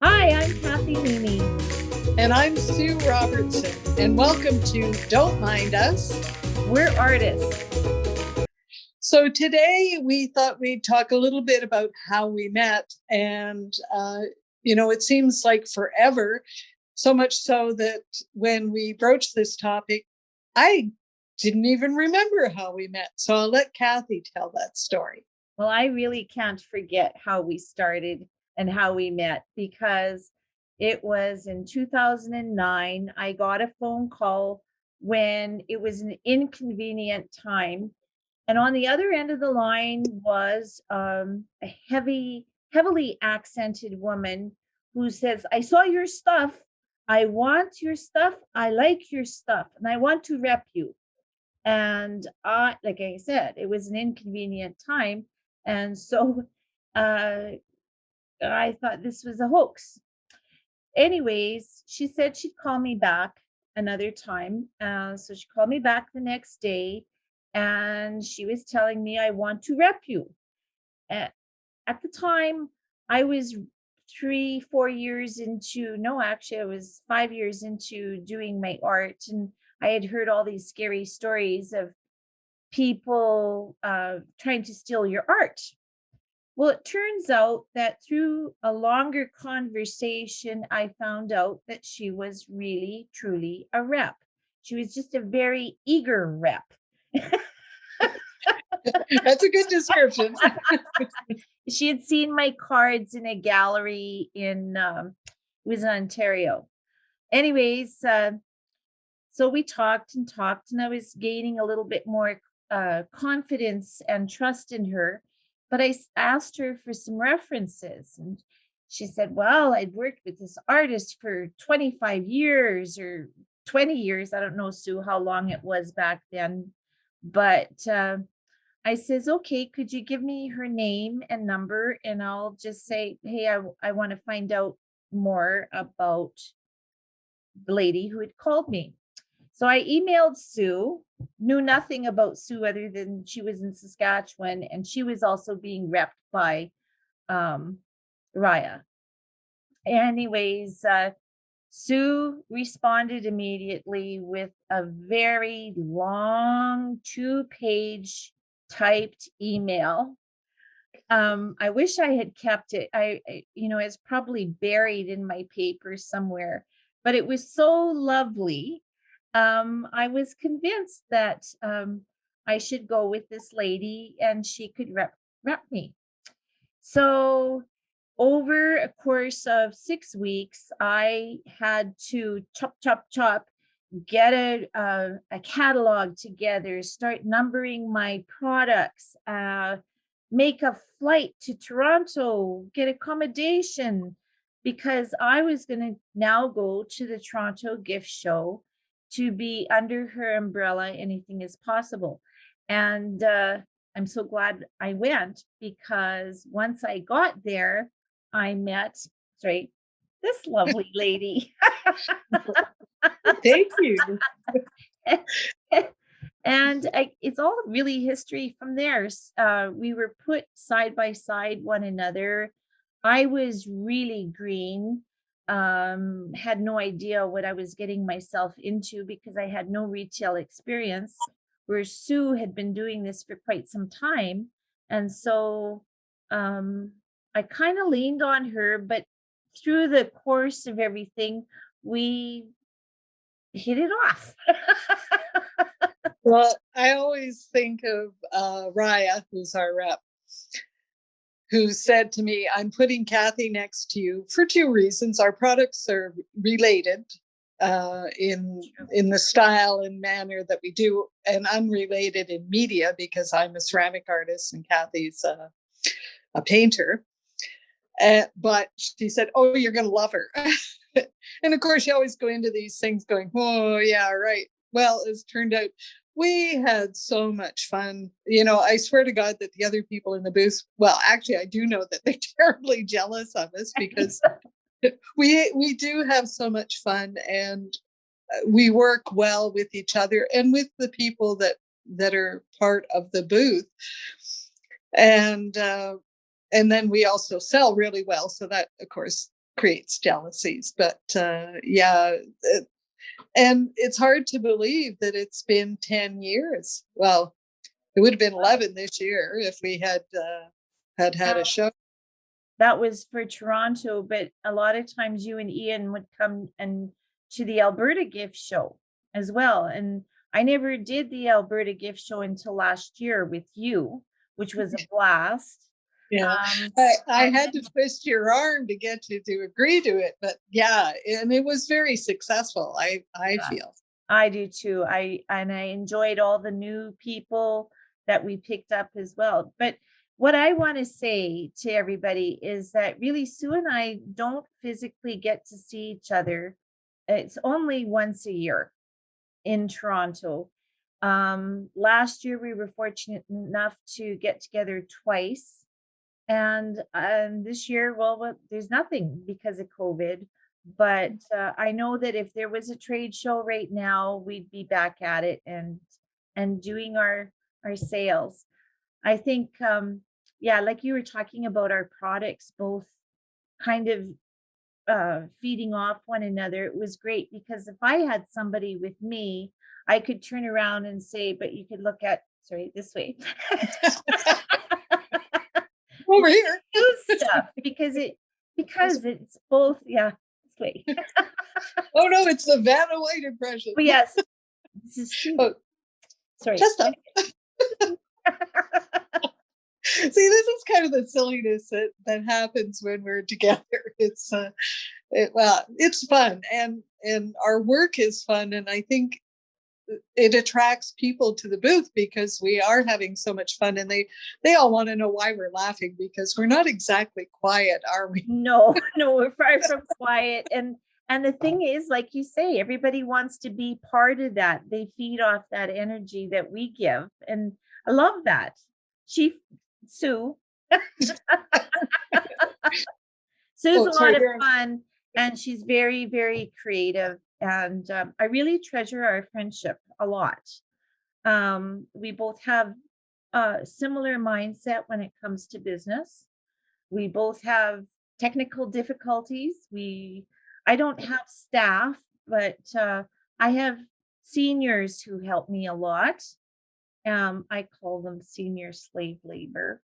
Hi, I'm Kathy Leamy. And I'm Sue Robertson, and welcome to Don't Mind Us. We're artists. So today we thought we'd talk a little bit about how we met. And, it seems like forever, so much so that when we broached this topic, I didn't even remember how we met. So I'll let Kathy tell that story. Well, I really can't forget how we started and how we met, because it was in 2009. I got a phone call when it was an inconvenient time. And on the other end of the line was a heavily accented woman who says, I saw your stuff. I want your stuff. I like your stuff. And I want to rep you. And like I said, it was an inconvenient time. And so I thought this was a hoax. Anyways, she said she'd call me back another time. So she called me back the next day, and she was telling me, I want to rep you. At the time, I was 3-4 years into, no, actually, I was 5 years into doing my art. And I had heard all these scary stories of people trying to steal your art. Well, it turns out that through a longer conversation, I found out that she was really, truly a rep. She was just a very eager rep. That's a good description. She had seen my cards in a gallery in, it was in Ontario. Anyways, so we talked, and I was gaining a little bit more confidence and trust in her. But I asked her for some references, and she said, well, I'd worked with this artist for 25 years or 20 years. I don't know, Sue, how long it was back then. But I says, okay, could you give me her name and number? And I'll just say, hey, I want to find out more about the lady who had called me. So I emailed Sue, knew nothing about Sue other than she was in Saskatchewan, and she was also being repped by Raya. Anyways, Sue responded immediately with a very long 2-page typed email. I wish I had kept it. It's probably buried in my paper somewhere, but it was so lovely. I was convinced that I should go with this lady and she could rep me. So over a course of 6 weeks, I had to chop, get a catalog together, start numbering my products, make a flight to Toronto, get accommodation, because I was going to now go to the Toronto gift show to be under her umbrella. Anything is possible. And I'm so glad I went, because once I got there, I met, this lovely lady. Thank you. And it's all really history from there. We were put side by side one another. I was really green, had no idea what I was getting myself into because I had no retail experience, where Sue had been doing this for quite some time. And so I kind of leaned on her, but through the course of everything, we hit it off. Well, I always think of Raya, who's our rep, who said to me, I'm putting Kathy next to you for 2 reasons. Our products are related in the style and manner that we do, and unrelated in media, because I'm a ceramic artist and Kathy's a painter. But she said, oh, you're going to love her. And of course, you always go into these things going, oh, yeah, right. Well, it's turned out we had so much fun. I swear to God that the other people in the booth, well, actually, I do know that they're terribly jealous of us, because we do have so much fun, and we work well with each other and with the people that are part of the booth. And and then we also sell really well, so that of course creates jealousies. But yeah, and it's hard to believe that it's been 10 years. Well, it would have been 11 this year if we had a show. That was for Toronto, but a lot of times you and Ian would come and to the Alberta gift show as well. And I never did the Alberta gift show until last year with you, which was a blast. Yeah, Um, I and had to twist your arm to get you to agree to it, but yeah, and it was very successful. I uh, feel. I do too. I enjoyed all the new people that we picked up as well. But what I want to say to everybody is that really Sue and I don't physically get to see each other. It's only once a year in Toronto. Last year we were fortunate enough to get together twice, and this year, well, there's nothing because of COVID. But I know that if there was a trade show right now, we'd be back at it and doing our sales. I think, yeah, like you were talking about our products, both kind of feeding off one another. It was great because if I had somebody with me, I could turn around and say, "But you could look at, sorry, this way." Over here. Do stuff because it's both, yeah, this way. Oh no, it's the Vanna White impression. But yes, this is Sue. Oh, Sorry. just up. See, this is kind of the silliness that happens when we're together. Well, it's fun, and our work is fun, and I think it attracts people to the booth because we are having so much fun, and they all want to know why we're laughing, because we're not exactly quiet, are we? No, no, we're far from quiet. And the thing is, like you say, everybody wants to be part of that. They feed off that energy that we give. And I love that. She Sue. Sue's Oh, a lot sorry, of Darren. fun and she's very, very creative. And I really treasure our friendship a lot. We both have a similar mindset when it comes to business. We both have technical difficulties. I don't have staff, but I have seniors who help me a lot. I call them senior slave labor.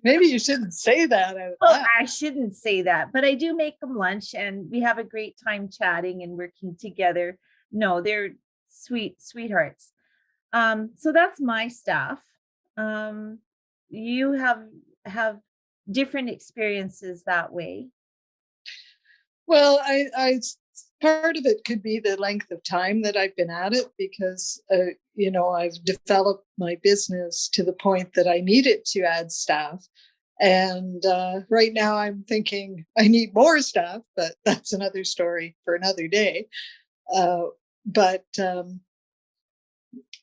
Maybe you shouldn't say that out Well, loud. I shouldn't say that, but I do make them lunch and we have a great time chatting and working together. No, they're sweethearts. So that's my staff. Um, you have different experiences that way. Well, part of it could be the length of time that I've been at it, because I've developed my business to the point that I needed to add staff, and right now I'm thinking I need more staff, but that's another story for another day. But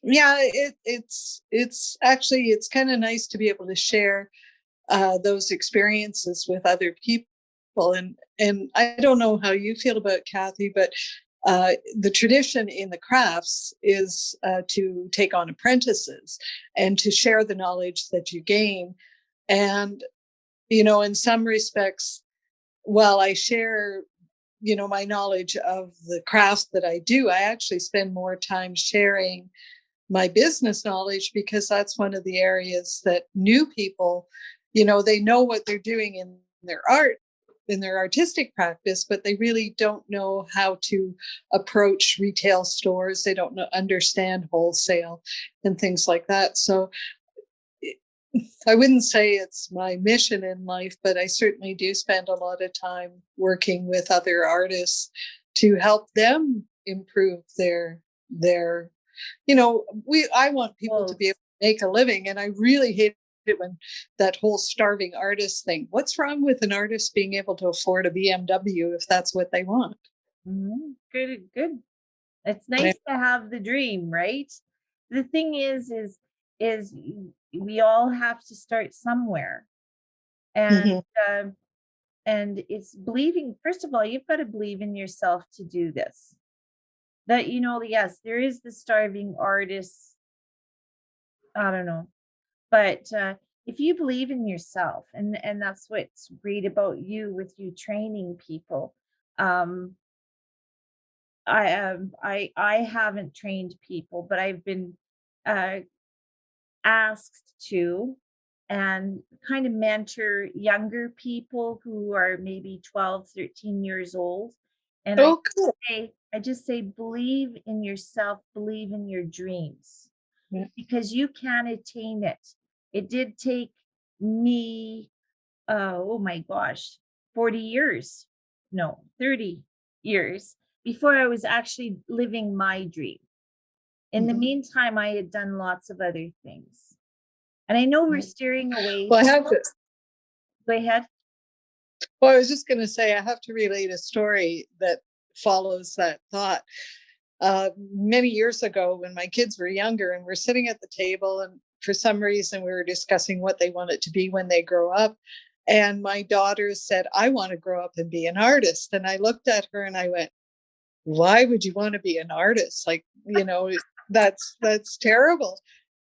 yeah, it's kind of nice to be able to share those experiences with other people. And I don't know how you feel about Kathy, but the tradition in the crafts is to take on apprentices and to share the knowledge that you gain. And in some respects, while I share my knowledge of the crafts that I do, I actually spend more time sharing my business knowledge, because that's one of the areas that new people, they know what they're doing in their art, in their artistic practice, but they really don't know how to approach retail stores. They don't understand wholesale and things like that. So I wouldn't say it's my mission in life, but I certainly do spend a lot of time working with other artists to help them improve their I want people to Well, be able to make a living, and I really hate it when that whole starving artist thing. What's wrong with an artist being able to afford a BMW if that's what they want? good, good. It's nice to have the dream, right? The thing is we all have to start somewhere. And Mhm. um, and it's believing, first of all, you've got to believe in yourself to do this. That yes, there is the starving artist. I don't know. But if you believe in yourself, and that's what's great about you with you training people. Um, I haven't trained people, but I've been uh, asked to, and kind of mentor younger people who are maybe 12, 13 years old. And Oh, cool. I just say, believe in yourself, believe in your dreams, Yeah. because you can attain it. It did take me, oh my gosh, 40 years, no, 30 years before I was actually living my dream. In the Mhm. meantime, I had done lots of other things. And I know we're steering away. Well, I have to. Go ahead. Well, I was just going to say, I have to relate a story that follows that thought. Many years ago, when my kids were younger, and we're sitting at the table, and for some reason, we were discussing what they wanted to be when they grow up. And my daughter said, I want to grow up and be an artist. And I looked at her and I went, why would you want to be an artist? Like, that's terrible.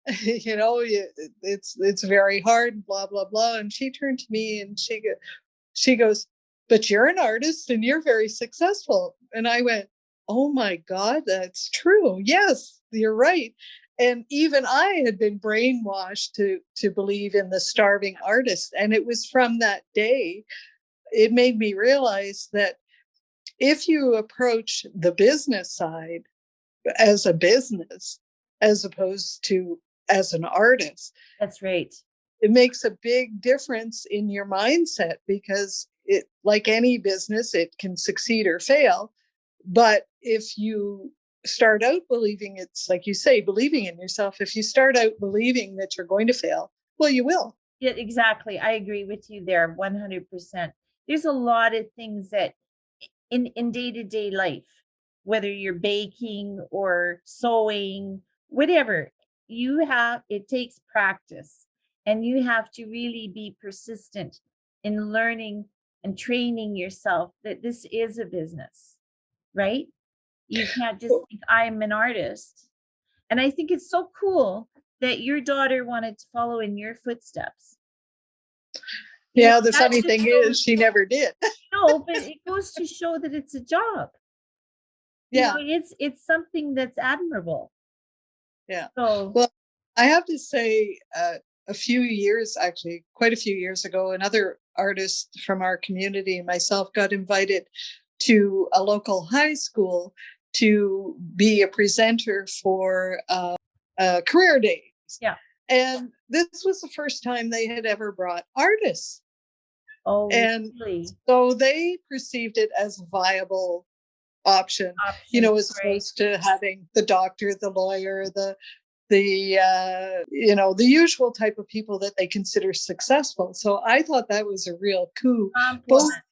It's very hard, blah, blah, blah. And she turned to me and she goes, but you're an artist and you're very successful. And I went, oh my God, that's true. Yes, you're right. And even I had been brainwashed to believe in the starving artist. And it was from that day, it made me realize that if you approach the business side as a business, as opposed to as an artist, That's right. it makes a big difference in your mindset, because it, like any business, it can succeed or fail. But if you start out believing, it's like you say, believing in yourself, if you start out believing that you're going to fail, well, you will. Yeah, exactly. I agree with you there 100%. There's a lot of things that in day-to-day life, whether you're baking or sewing, whatever, it takes practice, and you have to really be persistent in learning and training yourself that this is a business, right? You can't just think I'm an artist. And I think it's so cool that your daughter wanted to follow in your footsteps. Yeah, the That funny just thing shows, is she never did. no, but it goes to show that it's a job. Yeah, It's something that's admirable. yeah. So, Well, I have to say, a few years, actually, quite a few years ago, another artist from our community and myself got invited to a local high school to be a presenter for career days. yeah. And this was the first time they had ever brought artists. Oh, And really? so they perceived it as a viable option, Option, as right? opposed to having the doctor, the lawyer, the usual type of people that they consider successful. So I thought that was a real coup, both, Compliment.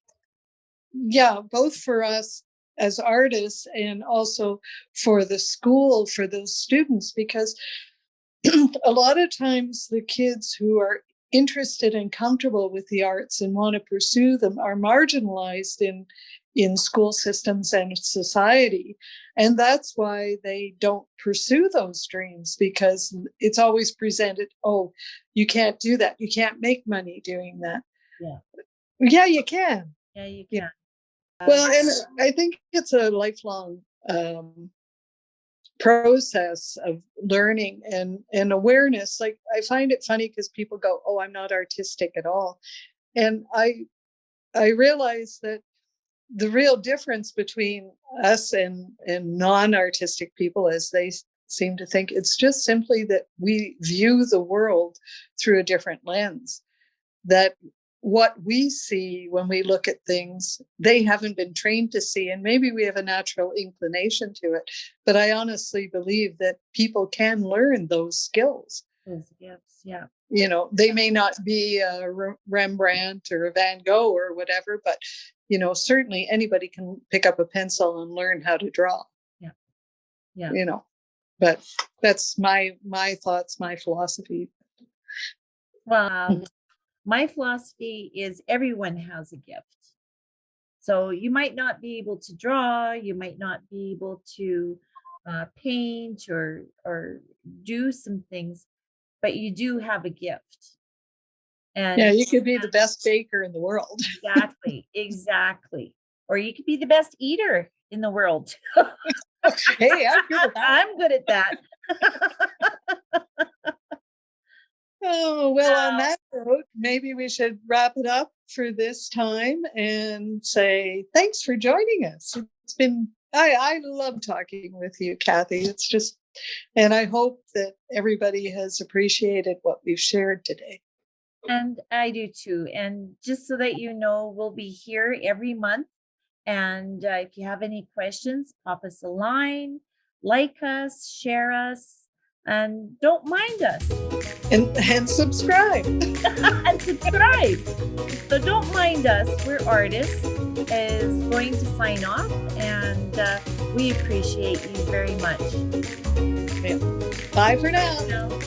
yeah, both for us as artists and also for the school, for those students, because a lot of times the kids who are interested and comfortable with the arts and want to pursue them are marginalized in school systems and society, and that's why they don't pursue those dreams, because it's always presented, oh, you can't do that, you can't make money doing that. Yeah. Yeah, you can. Yeah, you Yeah. can. Well, and I think it's a lifelong process of learning and awareness. Like, I find it funny because people go, oh, I'm not artistic at all. And I realize that the real difference between us and non-artistic people, as they seem to think, it's just simply that we view the world through a different lens, that what we see when we look at things, they haven't been trained to see. And maybe we have a natural inclination to it. But I honestly believe that people can learn those skills. Those gifts. Yeah. They may not be a Rembrandt or a Van Gogh or whatever, but, certainly anybody can pick up a pencil and learn how to draw, Yeah. Yeah. you know. But that's my thoughts, my philosophy. Well, my philosophy is everyone has a gift. So you might not be able to draw, you might not be able to paint or do some things, but you do have a gift. And Yeah, you could be the best baker in the world. exactly, exactly. Or you could be the best eater in the world. Hey, I'm good at that. I'm good at that. Oh, well, on that note, maybe we should wrap it up for this time and say thanks for joining us. It's been, I love talking with you, Kathy. It's just, and I hope that everybody has appreciated what we've shared today. And I do too. And just so that you know, we'll be here every month. And if you have any questions, pop us a line, like us, share us, and don't mind us. And subscribe. And subscribe. So don't mind us. We're artists. Is going to sign off, and we appreciate you very much. Bye for now. You know,